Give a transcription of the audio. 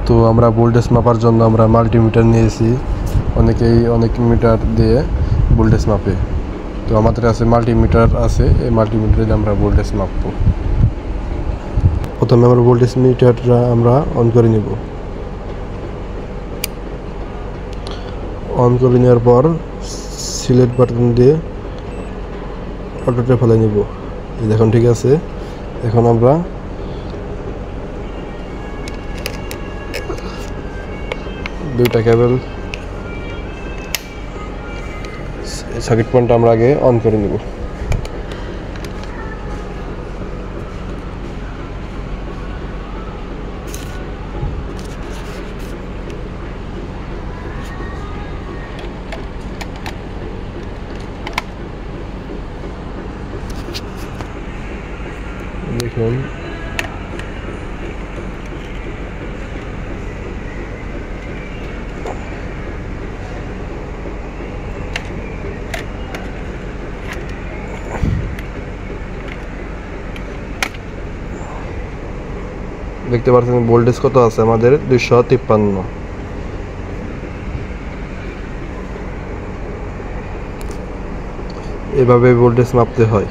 তো আমরা ভোল্টেজ মাপার জন্য আমরা মাল্টিমিটার নিয়েছি। অনেকেই অনেক মিটার দিয়ে ভোল্টেজ মাপে, তো আমাদের কাছে মাল্টিমিটার আছে। এই মাল্টিমিটারে আমরা ভোল্টেজ মাপবো। প্রথমে আমরা ভোল্টেজ মিটারটা আমরা অন করে নেব। অন করে নেওয়ার পর সিলেক্ট বাটন দিয়ে অটোতে ফেলে নেব। এই দেখুন ঠিক আছে। এখন আমরা দুইটা কেবল সার্কিট পয়েন্ট আমরা আগে অন করে নেব। দেখুন দেখতে পাচ্ছেন ভোল্টেজ কত আছে আমাদের 253। এভাবে ভোল্টেজ মাপতে হয়।